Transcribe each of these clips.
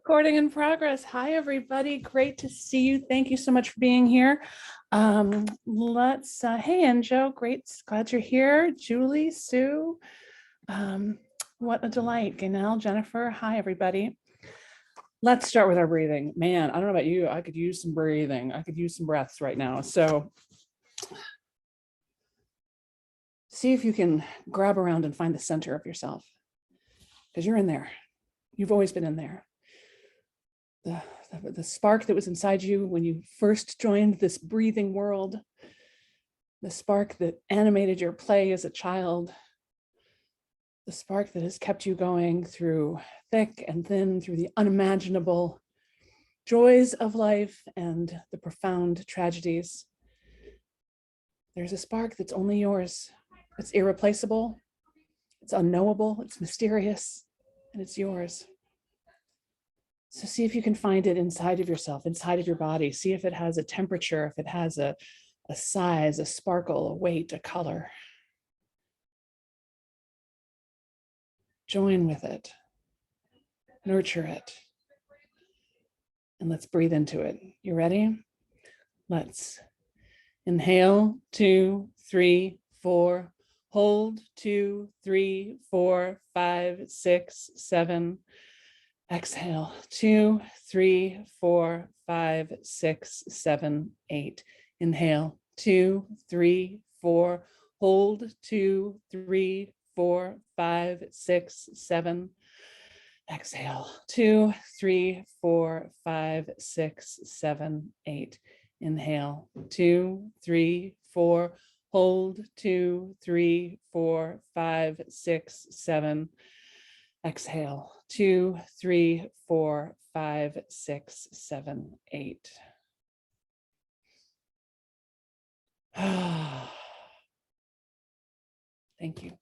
Recording in progress. Hi, everybody. Great to see you. Thank you so much for being here. Hey, Enjo, great. Glad you're here. Julie, Sue, what a delight. Gaynell, Jennifer, hi, everybody. Let's start with our breathing. Man, I don't know about you. I could use some breathing. I could use some breaths right now. So see if you can grab around and find the center of yourself, because you're in there. You've always been in there. The spark that was inside you when you first joined this breathing world, the spark that animated your play as a child, the spark that has kept you going through thick and thin, through the unimaginable joys of life and the profound tragedies. There's a spark that's only yours. It's irreplaceable, it's unknowable, it's mysterious, and it's yours. So see if you can find it inside of yourself, inside of your body. See if it has a temperature, if it has a size, a sparkle, a weight, a color. Join with it, nurture it, and let's breathe into it. You ready? Let's inhale, 2, 3, 4, hold, 2, 3, 4, 5, 6, 7. Exhale, 2, 3, 4, 5, 6, 7, 8. Inhale, 2, 3, 4. Hold, 2, 3, 4, 5, 6, 7. Exhale, 2, 3, 4, 5, 6, 7, 8. Inhale, 2, 3, 4. Hold, 2, 3, 4, 5, 6, 7. Exhale, 2, 3, 4, 5, 6, 7, 8. Thank you.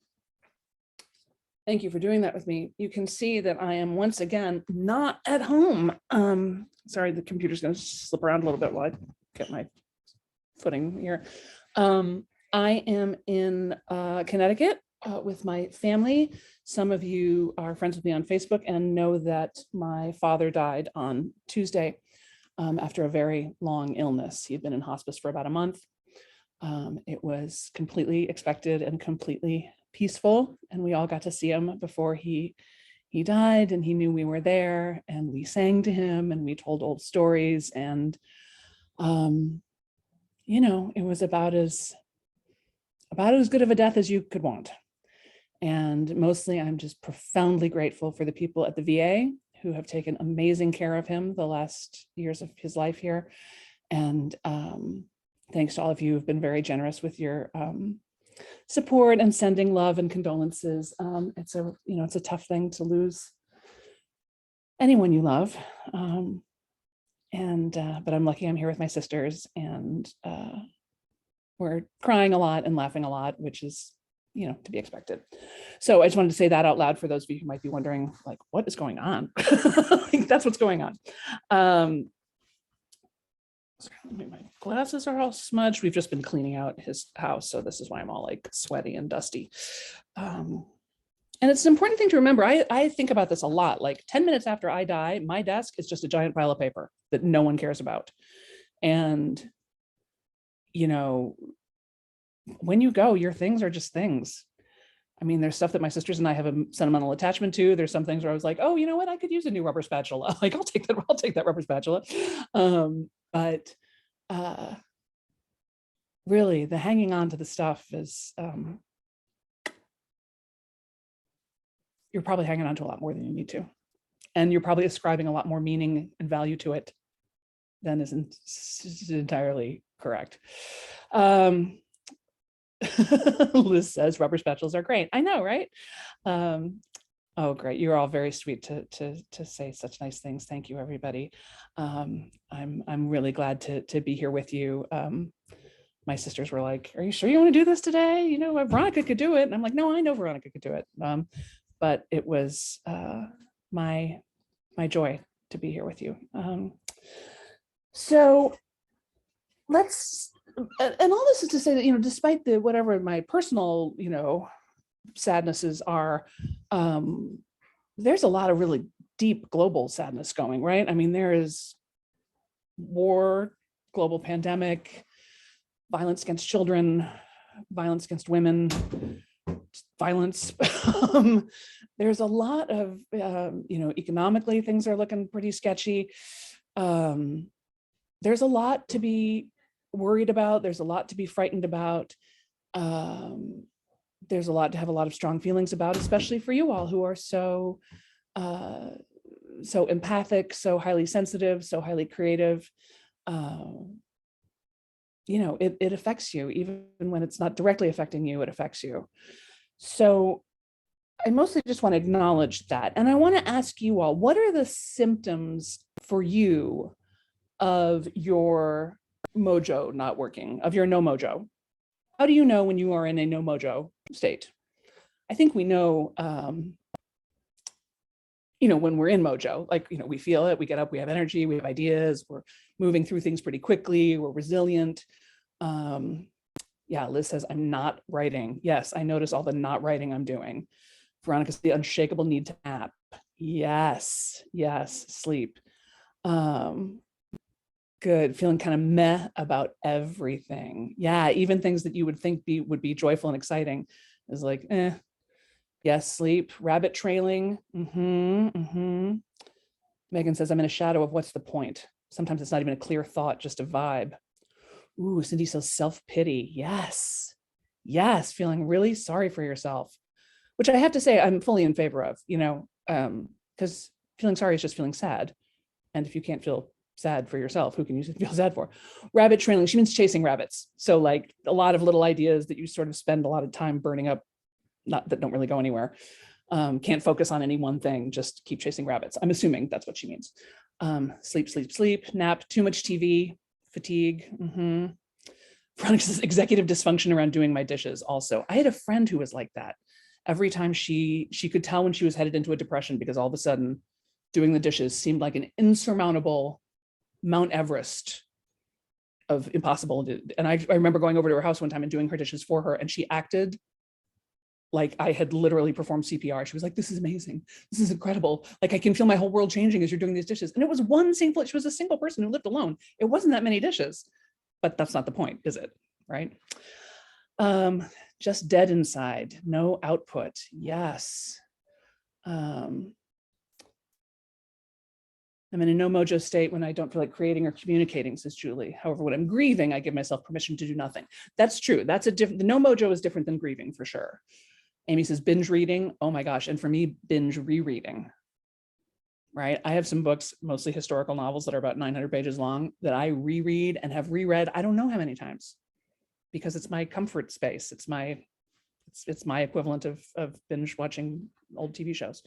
Thank you for doing that with me. You can see that I am once again not at home. Sorry, the computer's going to slip around a little bit while I get my footing here. I am in Connecticut with my family. Some of you are friends with me on Facebook and know that my father died on Tuesday after a very long illness. He had been in hospice for about a month. It was completely expected and completely peaceful, and we all got to see him before he died, and he knew we were there, and we sang to him and we told old stories, and you know, it was about as good of a death as you could want. And mostly I'm just profoundly grateful for the people at the VA who have taken amazing care of him the last years of his life here. And thanks to all of you who've been very generous with your support and sending love and condolences. It's a tough thing to lose anyone you love. But I'm lucky I'm here with my sisters, and we're crying a lot and laughing a lot, which is, you know, to be expected. So I just wanted to say that out loud for those of you who might be wondering, like, what is going on? Like, that's what's going on. My glasses are all smudged. We've just been cleaning out his house, so this is why I'm all like sweaty and dusty. And it's an important thing to remember. I think about this a lot. Like 10 minutes after I die, my desk is just a giant pile of paper that no one cares about. And, you know, when you go, your things are just things. I mean, there's stuff that my sisters and I have a sentimental attachment to. There's some things where I was like, oh, you know what? I could use a new rubber spatula. Like, I'll take that rubber spatula. But really, the hanging on to the stuff is, you're probably hanging on to a lot more than you need to. And you're probably ascribing a lot more meaning and value to it than is entirely correct. Liz says rubber spatulas are great. I know, right? Oh, great. You're all very sweet to say such nice things. Thank you, everybody. I'm really glad to be here with you. My sisters were like, are you sure you want to do this today? You know, Veronica could do it. And I'm like, no, I know Veronica could do it. But it was my joy to be here with you. So let's, and all this is to say that, you know, despite the whatever my personal, you know, sadnesses are, there's a lot of really deep global sadness going, right? I mean, there is war, global pandemic, violence against children, violence against women, violence. There's a lot of, economically things are looking pretty sketchy. There's a lot to be worried about. There's a lot to be frightened about. There's a lot to have a lot of strong feelings about, especially for you all who are so empathic, so highly sensitive, so highly creative. It affects you, even when it's not directly affecting you, it affects you. So I mostly just want to acknowledge that. And I want to ask you all, what are the symptoms for you of your mojo not working, of your no mojo? How do you know when you are in a no mojo state? I think we know, when we're in mojo, we feel it, we get up, we have energy, we have ideas, we're moving through things pretty quickly, we're resilient. Yeah, Liz says, I'm not writing. Yes, I notice all the not writing I'm doing. Veronica's the unshakable need to nap. Yes, sleep. Good, feeling kind of meh about everything. Yeah, even things that you would think would be joyful and exciting is like, eh. Yes, sleep. Rabbit trailing. Megan says, I'm in a shadow of what's the point? Sometimes it's not even a clear thought, just a vibe. Ooh, Cindy says self-pity. Yes, feeling really sorry for yourself, which I have to say I'm fully in favor of, because feeling sorry is just feeling sad. And if you can't feel sad for yourself, who can you feel sad for? Rabbit trailing, she means chasing rabbits. So like a lot of little ideas that you sort of spend a lot of time burning up, not that don't really go anywhere. Can't focus on any one thing, just keep chasing rabbits. I'm assuming that's what she means. Sleep, nap, too much TV, fatigue. Veronica says executive dysfunction around doing my dishes also. I had a friend who was like that. Every time she could tell when she was headed into a depression, because all of a sudden doing the dishes seemed like an insurmountable Mount Everest of impossible. And I remember going over to her house one time and doing her dishes for her, and she acted like I had literally performed CPR. She was like, this is amazing. This is incredible. Like I can feel my whole world changing as you're doing these dishes. And it was she was a single person who lived alone. It wasn't that many dishes, but that's not the point, is it? Right? Just dead inside, no output. Yes. I'm in a no mojo state when I don't feel like creating or communicating, says Julie. However, when I'm grieving, I give myself permission to do nothing. That's true. That's the no mojo is different than grieving for sure. Amy says binge reading. Oh my gosh. And for me, binge rereading, right? I have some books, mostly historical novels that are about 900 pages long, that I reread and have reread I don't know how many times, because it's my comfort space. It's my equivalent of binge watching old TV shows.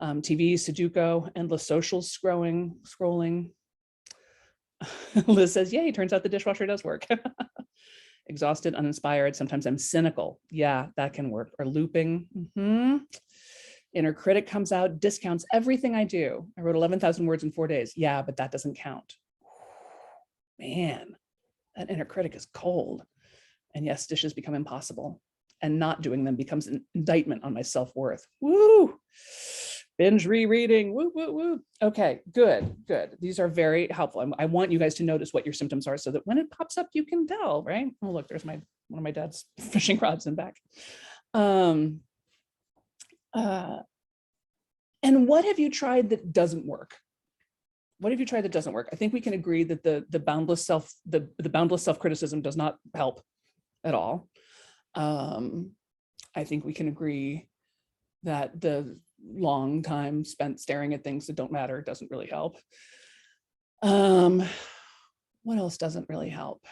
TV, Sudoku, endless social scrolling. Liz says, yay, turns out the dishwasher does work. Exhausted, uninspired. Sometimes I'm cynical. Yeah, that can work. Or looping. Inner critic comes out, discounts everything I do. I wrote 11,000 words in 4 days. Yeah, but that doesn't count. Man, that inner critic is cold. And yes, dishes become impossible. And not doing them becomes an indictment on my self-worth. Woo! Binge rereading. Woo, woo, woo. Okay, good. These are very helpful. I want you guys to notice what your symptoms are so that when it pops up, you can tell, right? Oh, look, there's one of my dad's fishing rods in back. And what have you tried that doesn't work? What have you tried that doesn't work? I think we can agree that the boundless self-criticism does not help at all. I think we can agree that the long time spent staring at things that don't matter doesn't really help. What else doesn't really help?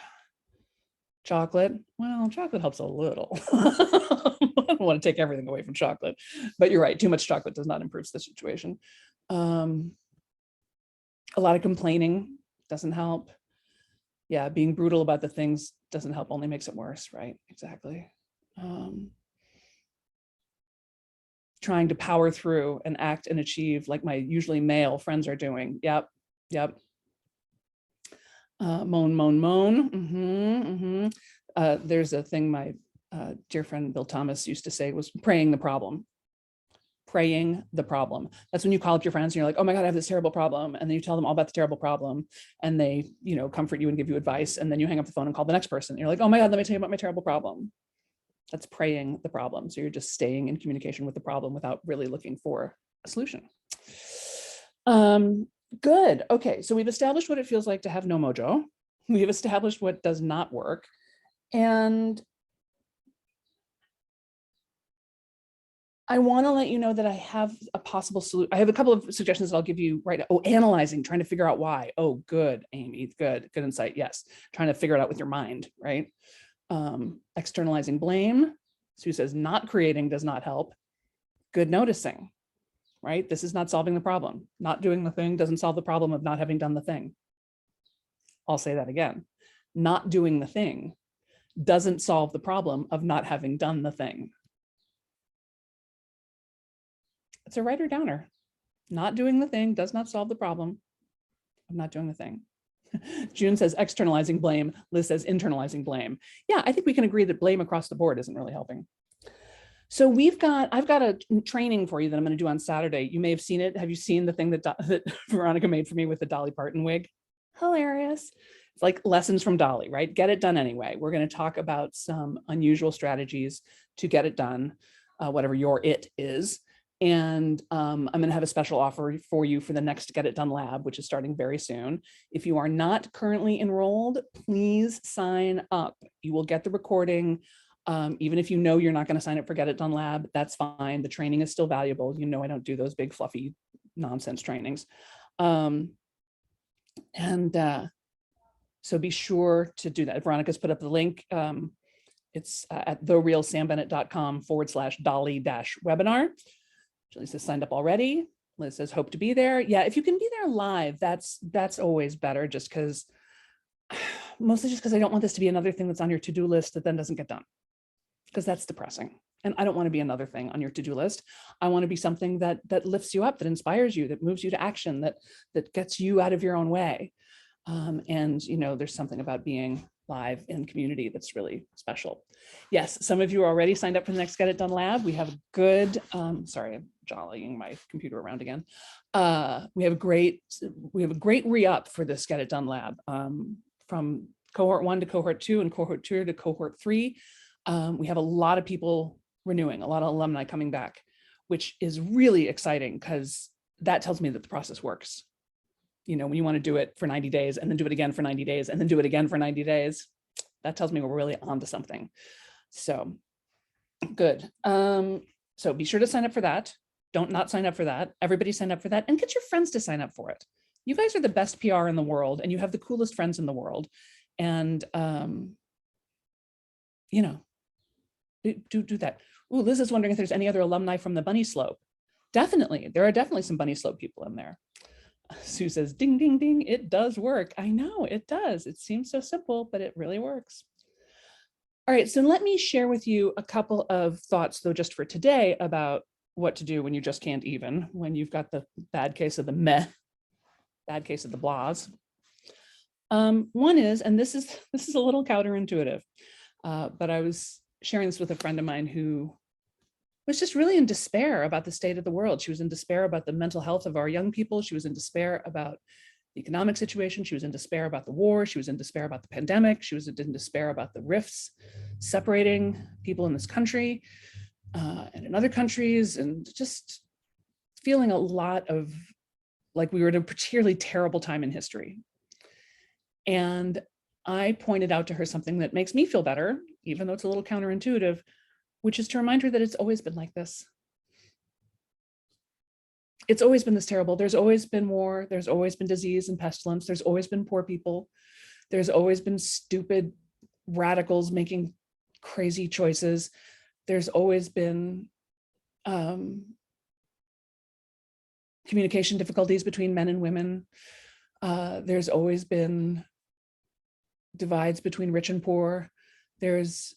Chocolate. Well, chocolate helps a little. I don't want to take everything away from chocolate, but you're right. Too much chocolate does not improve the situation. A lot of complaining doesn't help. Yeah, being brutal about the things doesn't help, only makes it worse, right? Exactly. Trying to power through and act and achieve like my usually male friends are doing. Yep. Moan. There's a thing my dear friend Bill Thomas used to say was praying the problem. praying the problem. That's when you call up your friends and you're like, oh my God, I have this terrible problem. And then you tell them all about the terrible problem and they, comfort you and give you advice. And then you hang up the phone and call the next person. And you're like, oh my God, let me tell you about my terrible problem. That's praying the problem. So you're just staying in communication with the problem without really looking for a solution. Good. Okay. So we've established what it feels like to have no mojo. We've established what does not work. And I want to let you know that I have a possible solution. I have a couple of suggestions that I'll give you right now. Oh, analyzing, trying to figure out why. Oh, good, Amy, good insight. Yes. Trying to figure it out with your mind, right? Externalizing blame. Sue says not creating does not help. Good noticing, right? This is not solving the problem. Not doing the thing doesn't solve the problem of not having done the thing. I'll say that again. Not doing the thing doesn't solve the problem of not having done the thing. It's a writer downer. Not doing the thing does not solve the problem of not doing the thing. June says externalizing blame. Liz says internalizing blame. Yeah, I think we can agree that blame across the board isn't really helping. So I've got a training for you that I'm going to do on Saturday. You may have seen it. Have you seen the thing that Veronica made for me with the Dolly Parton wig? Hilarious. It's like lessons from Dolly, right? Get it done anyway. We're going to talk about some unusual strategies to get it done, whatever your it is. And I'm going to have a special offer for you for the next Get It Done Lab, which is starting very soon. If you are not currently enrolled, please sign up. You will get the recording. Even if you know you're not going to sign up for Get It Done Lab, that's fine. The training is still valuable. I don't do those big fluffy nonsense trainings. So be sure to do that. Veronica's put up the link. It's at therealsambennett.com/Dolly-webinar. Julie says signed up already. Liz says hope to be there. Yeah, if you can be there live, that's always better, just because mostly just because I don't want this to be another thing that's on your to-do list that then doesn't get done, because that's depressing. And I don't want to be another thing on your to-do list. I want to be something that lifts you up, that inspires you, that moves you to action, that gets you out of your own way. And there's something about being live in community that's really special. Yes, some of you are already signed up for the next Get It Done Lab. We have a good, sorry, I'm jollying my computer around again. We have a great re-up for this Get It Done Lab, from cohort 1 to cohort 2 and cohort 2 to cohort 3. We have a lot of people renewing, a lot of alumni coming back, which is really exciting because that tells me that the process works. When you want to do it for 90 days and then do it again for 90 days and then do it again for 90 days, that tells me we're really onto something. So good. So be sure to sign up for that. Don't not sign up for that. Everybody sign up for that and get your friends to sign up for it. You guys are the best PR in the world and you have the coolest friends in the world. And, do that. Ooh, Liz is wondering if there's any other alumni from the Bunny Slope. Definitely. There are definitely some Bunny Slope people in there. Sue says, ding, ding, ding, it does work. I know it does. It seems so simple, but it really works. All right, so let me share with you a couple of thoughts, though, just for today about what to do when you just can't even, when you've got the bad case of the meh, bad case of the blahs. One is, and this is a little counterintuitive, but I was sharing this with a friend of mine who was just really in despair about the state of the world. She was in despair about the mental health of our young people. She was in despair about the economic situation. She was in despair about the war. She was in despair about the pandemic. She was in despair about the rifts separating people in this country and in other countries, and just feeling a lot of like we were at a particularly terrible time in history. And I pointed out to her something that makes me feel better, even though it's a little counterintuitive, which is to remind her that it's always been like this. It's always been this terrible. There's always been war. There's always been disease and pestilence. There's always been poor people. There's always been stupid radicals making crazy choices. There's always been communication difficulties between men and women. There's always been divides between rich and poor. There's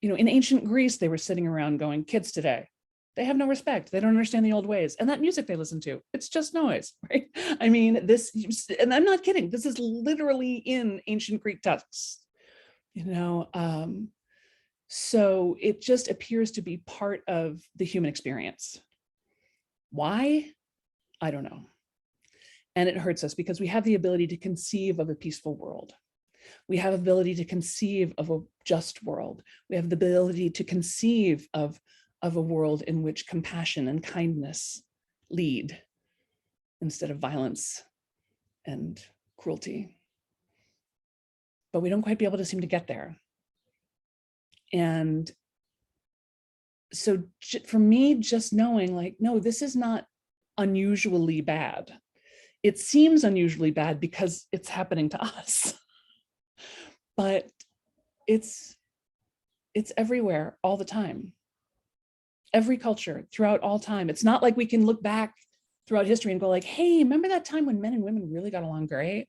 in ancient Greece, they were sitting around going, kids today, they have no respect. They don't understand the old ways. And that music they listen to, it's just noise, right? I mean, and I'm not kidding. This is literally in ancient Greek texts, so it just appears to be part of the human experience. Why? I don't know. And it hurts us because we have the ability to conceive of a peaceful world. We have ability to conceive of a just world. We have the ability to conceive of a world in which compassion and kindness lead instead of violence and cruelty. But we don't quite be able to seem to get there. And so for me, just knowing like, no, this is not unusually bad. It seems unusually bad because it's happening to us, but it's everywhere all the time. Every culture throughout all time. It's not like we can look back throughout history and go like, hey, remember that time when men and women really got along great?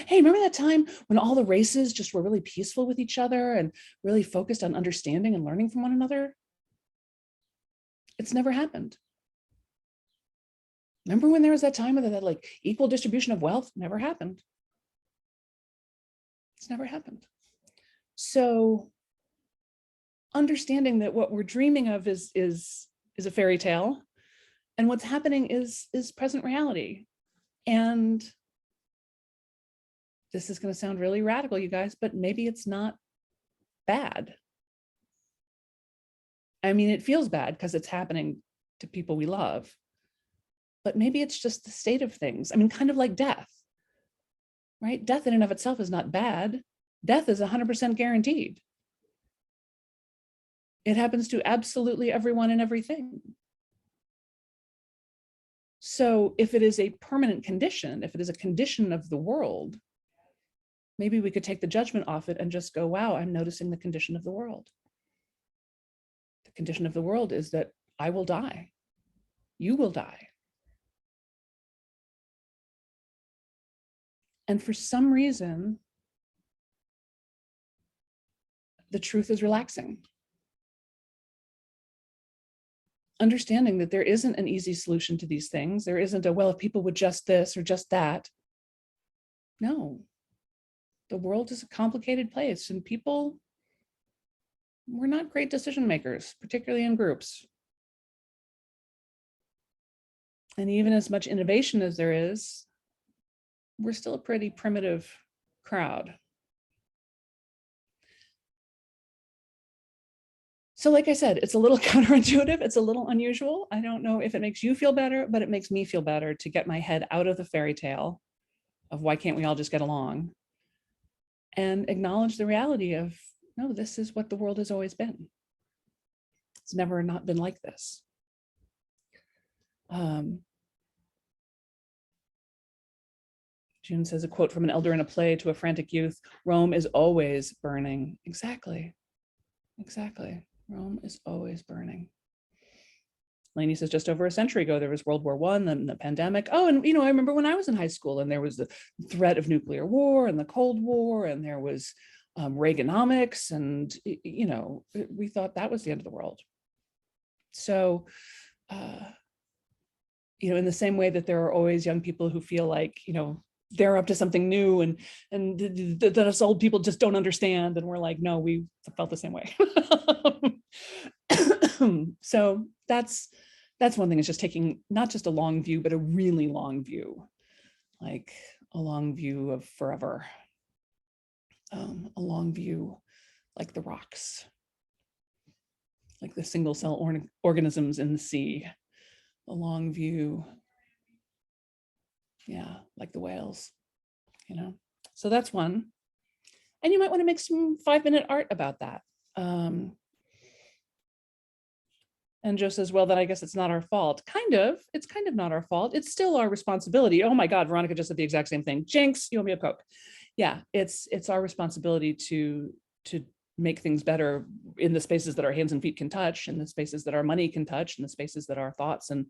Hey, remember that time when all the races just were really peaceful with each other and really focused on understanding and learning from one another? It's never happened. Remember when there was that time when that like equal distribution of wealth? Never happened. It's never happened. So understanding that what we're dreaming of is a fairy tale, and what's happening is present reality. And this is going to sound really radical, you guys, but maybe it's not bad. I mean, it feels bad because it's happening to people we love, but maybe it's just the state of things. I mean, kind of like death, right? Death in and of itself is not bad. Death is 100% guaranteed. It happens to absolutely everyone and everything. So if it is a permanent condition, if it is a condition of the world, maybe we could take the judgment off it and just go, wow, I'm noticing the condition of the world. The condition of the world is that I will die. You will die. And for some reason, the truth is relaxing. Understanding that there isn't an easy solution to these things. There isn't a, well, if people would just this or just that. No, the world is a complicated place, and people, we're not great decision makers, particularly in groups. And even as much innovation as there is, we're still a pretty primitive crowd. So like I said, it's a little counterintuitive. It's a little unusual. I don't know if it makes you feel better, but it makes me feel better to get my head out of the fairy tale of why can't we all just get along, and acknowledge the reality of, no, this is what the world has always been. It's never not been like this. June says, a quote from an elder in a play to a frantic youth, Rome is always burning. Exactly. Exactly. Rome is always burning. Lainey says, just over a century ago, there was World War I, then the pandemic. Oh, and I remember when I was in high school and there was the threat of nuclear war and the Cold War, and there was Reaganomics, and we thought that was the end of the world. So, in the same way that there are always young people who feel like, they're up to something new, and that us old people just don't understand, and we're like, no, we felt the same way. So that's one thing, is just taking not just a long view, but a really long view, like a long view of forever, a long view like the rocks, like the single cell organisms in the sea, a long view, yeah, like the whales, So that's one. And you might want to make some 5-minute art about that. And Joe says, well, then I guess it's not our fault. It's kind of not our fault. It's still our responsibility. Oh my God, Veronica just said the exact same thing. Jinx, you owe me a Coke. Yeah, it's our responsibility to make things better in the spaces that our hands and feet can touch, in the spaces that our money can touch, in the spaces that our thoughts and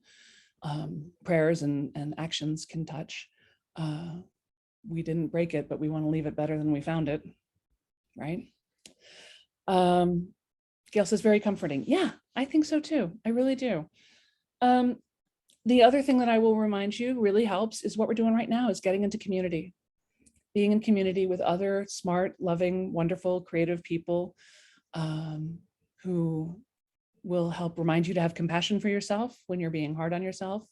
prayers and actions can touch. We didn't break it, but we want to leave it better than we found it, right? Gail says, very comforting. Yeah, I think so too. I really do. The other thing that I will remind you really helps is what we're doing right now is getting into community, being in community with other smart, loving, wonderful, creative people who will help remind you to have compassion for yourself when you're being hard on yourself,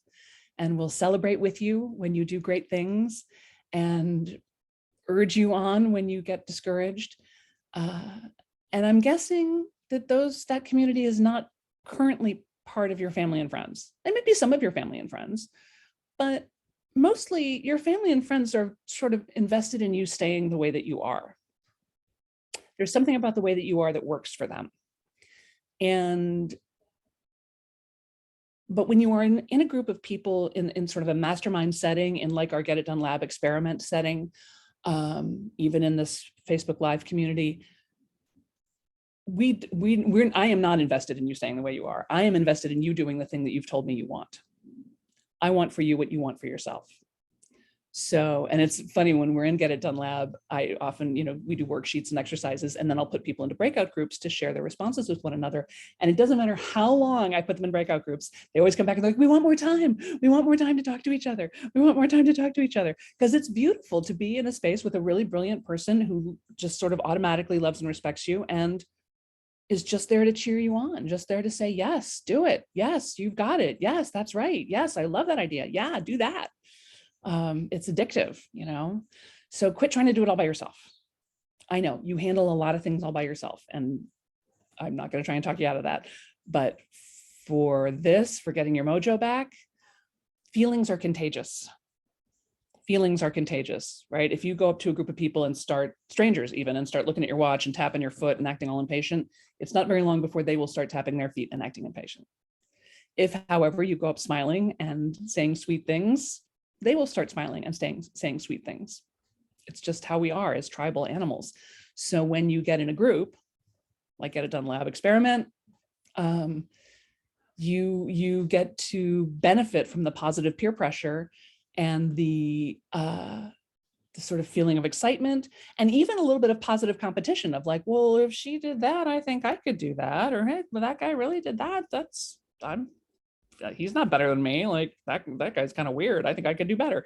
and will celebrate with you when you do great things and urge you on when you get discouraged. And I'm guessing that that community is not currently part of your family and friends. They might be some of your family and friends, but mostly your family and friends are sort of invested in you staying the way that you are. There's something about the way that you are that works for them. But when you are in a group of people in sort of a mastermind setting, in like our Get It Done Lab experiment setting, even in this Facebook Live community, I am not invested in you staying the way you are. I am invested in you doing the thing that you've told me you want. I want for you what you want for yourself. So, and it's funny, when we're in Get It Done Lab, I often, we do worksheets and exercises, and then I'll put people into breakout groups to share their responses with one another. And it doesn't matter how long I put them in breakout groups, they always come back and they're like, we want more time. We want more time to talk to each other. We want more time to talk to each other. Because it's beautiful to be in a space with a really brilliant person who just sort of automatically loves and respects you and is just there to cheer you on, just there to say, yes, do it. Yes, you've got it. Yes, that's right. Yes, I love that idea. Yeah, do that. It's addictive, so quit trying to do it all by yourself. I know you handle a lot of things all by yourself, and I'm not going to try and talk you out of that. But for getting your mojo back, feelings are contagious. Feelings are contagious, right? If you go up to a group of people and strangers even, and start looking at your watch and tapping your foot and acting all impatient, it's not very long before they will start tapping their feet and acting impatient. If, however, you go up smiling and saying sweet things, they will start smiling and saying sweet things. It's just how we are as tribal animals. So when you get in a group, like Get It Done Lab experiment, you get to benefit from the positive peer pressure and the sort of feeling of excitement, and even a little bit of positive competition of like, well, if she did that, I think I could do that. Or, hey, well, that guy really did that. He's not better than me. Like that guy's kind of weird. I think I could do better.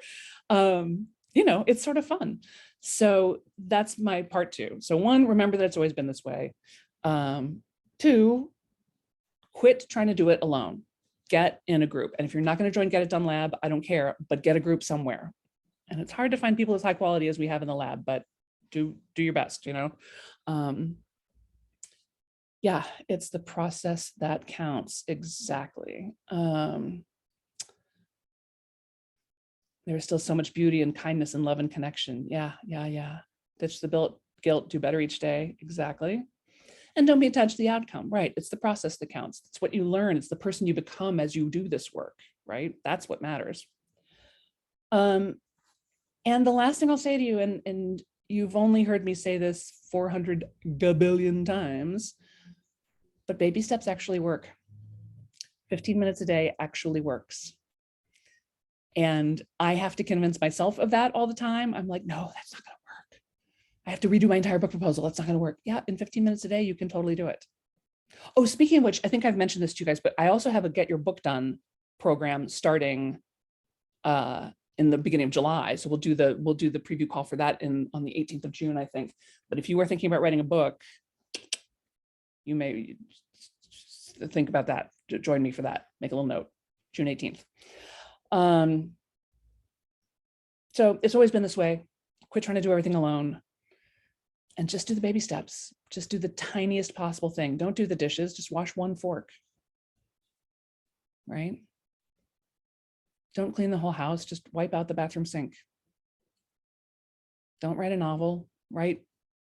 It's sort of fun. So that's my part 2. So 1, remember that it's always been this way. 2, quit trying to do it alone. Get in a group. And if you're not going to join Get It Done Lab, I don't care, but get a group somewhere. And it's hard to find people as high quality as we have in the lab, but do your best, Yeah, it's the process that counts. Exactly. There's still so much beauty and kindness and love and connection. Yeah. Ditch the guilt, do better each day. Exactly. And don't be attached to the outcome, right? It's the process that counts. It's what you learn. It's the person you become as you do this work, right? That's what matters. And the last thing I'll say to you, and you've only heard me say this 400 gabillion times, but baby steps actually work. 15 minutes a day actually works. And I have to convince myself of that all the time. I'm like, no, that's not going to work. I have to redo my entire book proposal. That's not going to work. Yeah, in 15 minutes a day, you can totally do it. Oh, speaking of which, I think I've mentioned this to you guys, but I also have a Get Your Book Done program starting in the beginning of July. So we'll do the preview call for that on the 18th of June, I think. But if you are thinking about writing a book, you may think about that. Join me for that. Make a little note. June 18th. So it's always been this way. Quit trying to do everything alone and just do the baby steps. Just do the tiniest possible thing. Don't do the dishes, just wash one fork, right? Don't clean the whole house, just wipe out the bathroom sink. Don't write a novel, write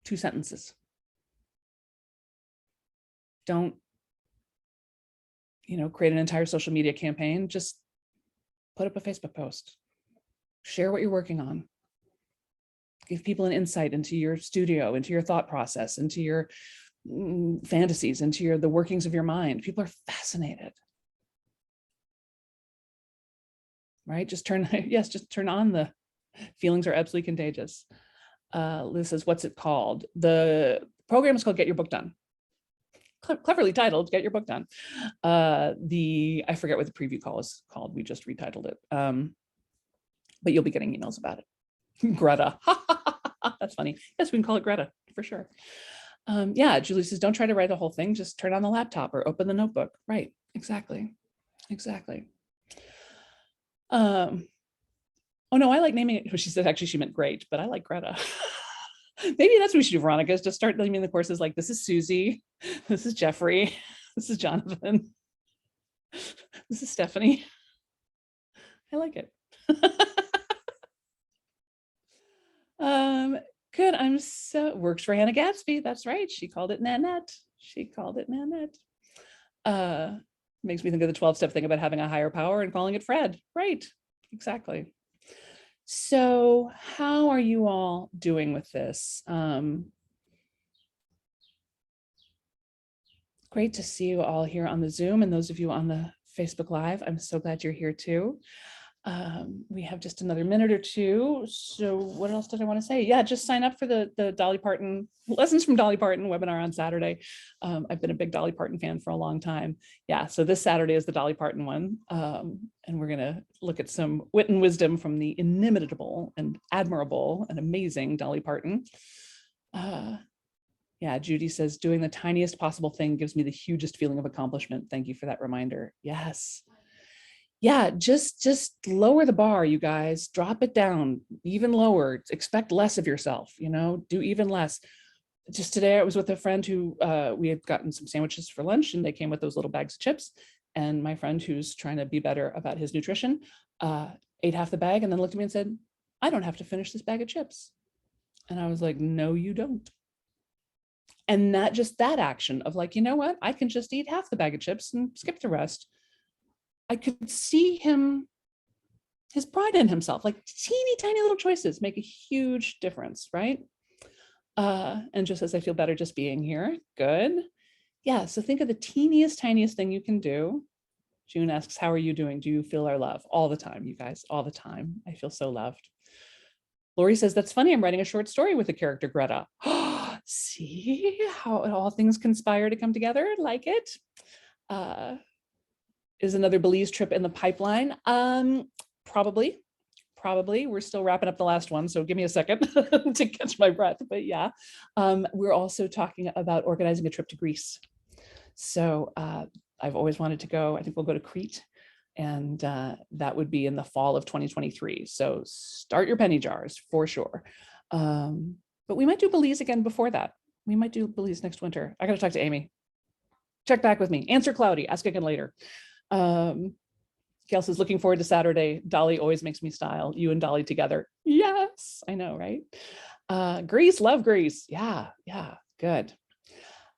2 sentences. Don't, create an entire social media campaign, just put up a Facebook post. Share what you're working on. Give people an insight into your studio, into your thought process, into your fantasies, into the workings of your mind. People are fascinated. Right? Just turn on the feelings are absolutely contagious. Liz says, what's it called? The program is called Get Your Book Done. Cleverly titled, Get Your Book Done. I forget what the preview call is called. We just retitled it. But you'll be getting emails about it. Greta. That's funny. Yes, we can call it Greta for sure. Yeah, Julie says, don't try to write the whole thing. Just turn on the laptop or open the notebook. Right. Exactly. Exactly. Oh no, I like naming it. Well, she said actually she meant great, but I like Greta. Maybe that's what we should do, Veronica, is just start naming the courses like this is Susie, this is Jeffrey, this is Jonathan, this is Stephanie. I like it. Good. I'm so works for Hannah Gadsby. That's right. She called it Nanette. She called it Nanette. Makes me think of the 12-step thing about having a higher power and calling it Fred. Right. Exactly. So how are you all doing with this? Great to see you all here on the Zoom, and those of you on the Facebook Live. I'm so glad you're here too. We have just another minute or two. So what else did I want to say? Yeah, just sign up for the Dolly Parton Lessons from Dolly Parton webinar on Saturday. I've been a big Dolly Parton fan for a long time. Yeah, so this Saturday is the Dolly Parton one. And we're going to look at some wit and wisdom from the inimitable and admirable and amazing Dolly Parton. Yeah, Judy says, doing the tiniest possible thing gives me the hugest feeling of accomplishment. Thank you for that reminder. Yes. Yeah, just lower the bar, you guys. Drop it down even lower. Expect less of yourself, do even less. Just today I was with a friend who we had gotten some sandwiches for lunch, and they came with those little bags of chips. And my friend, who's trying to be better about his nutrition, ate half the bag and then looked at me and said, I don't have to finish this bag of chips. And I was like, no, you don't. And that action of like, you know what, I can just eat half the bag of chips and skip the rest. I could see his pride in himself, like teeny tiny little choices make a huge difference, right? And just as I feel better just being here, good. Yeah, so think of the teeniest, tiniest thing you can do. June asks, how are you doing? Do you feel our love? All the time, you guys, all the time. I feel so loved. Lori says, that's funny, I'm writing a short story with the character Greta. See how all things conspire to come together, like it. Is another Belize trip in the pipeline? Probably. We're still wrapping up the last one, so give me a second to catch my breath. But yeah, we're also talking about organizing a trip to Greece. So I've always wanted to go. I think we'll go to Crete, and that would be in the fall of 2023. So start your penny jars for sure. But we might do Belize again before that. We might do Belize next winter. I got to talk to Amy. Check back with me. Answer cloudy. Ask again later. Gail says, looking forward to Saturday. Dolly always makes me style. You and Dolly together. Yes, I know, right? Greece, love Greece. Yeah, good.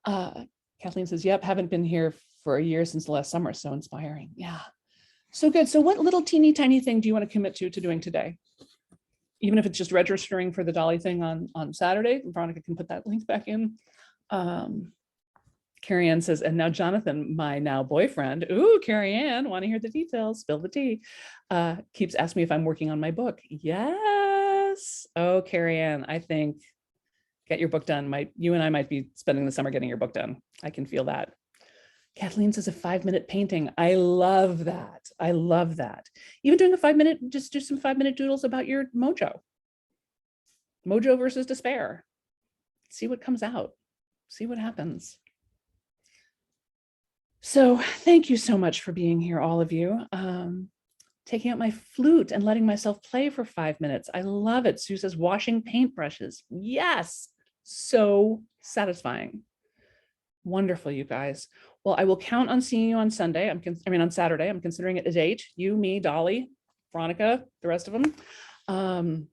Kathleen says, yep, haven't been here for a year since the last summer. So inspiring. Yeah, so good. So what little teeny tiny thing do you want to commit to doing today? Even if it's just registering for the Dolly thing on Saturday, Veronica can put that link back in. Carrie Ann says, and now Jonathan, my now boyfriend, ooh, Carrie Ann, want to hear the details, spill the tea, keeps asking me if I'm working on my book. Yes. Oh, Carrie Ann, I think get your book done. You and I might be spending the summer getting your book done. I can feel that. Kathleen says a 5-minute painting. I love that. I love that. Even doing a 5-minute, just do some 5-minute doodles about your mojo. Mojo versus despair. See what comes out. See what happens. So thank you so much for being here, all of you. Taking out my flute and letting myself play for 5 minutes. I love it. Sue says washing paintbrushes. Yes, so satisfying. Wonderful, you guys. Well, I will count on seeing you on Sunday. On Saturday. I'm considering it a date. You, me, Dolly, Veronica, the rest of them.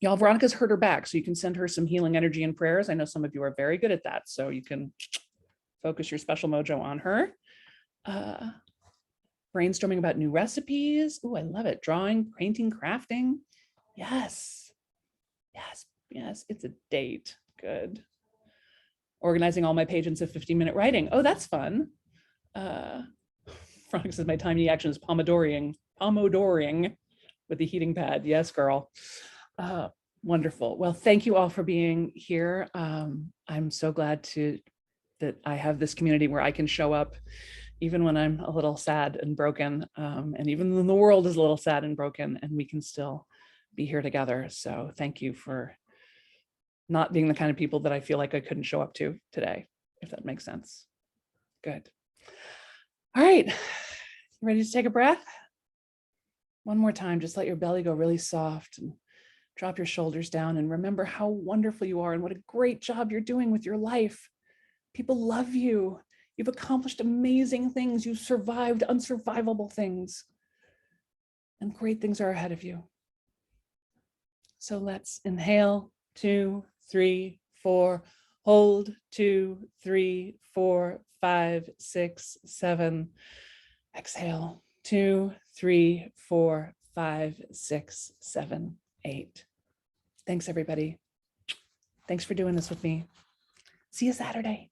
Y'all, Veronica's hurt her back, so you can send her some healing energy and prayers. I know some of you are very good at that, so you can focus your special mojo on her. Brainstorming about new recipes. Oh, I love it. Drawing, painting, crafting. Yes. It's a date. Good. Organizing all my pages of 15-minute writing. Oh, that's fun. Frank says my tiny action is pomodoring with the heating pad. Yes, girl. Wonderful. Well, thank you all for being here. I'm so glad that I have this community where I can show up even when I'm a little sad and broken, and even when the world is a little sad and broken, and we can still be here together. So thank you for not being the kind of people that I feel like I couldn't show up to today, if that makes sense. Good. All right, you ready to take a breath? One more time, just let your belly go really soft and drop your shoulders down and remember how wonderful you are and what a great job you're doing with your life. People love you. You've accomplished amazing things. You've survived unsurvivable things. And great things are ahead of you. So let's inhale, 2, 3, 4, hold, 2, 3, 4, 5, 6, 7. Exhale, 2, 3, 4, 5, 6, 7, 8. Thanks, everybody. Thanks for doing this with me. See you Saturday.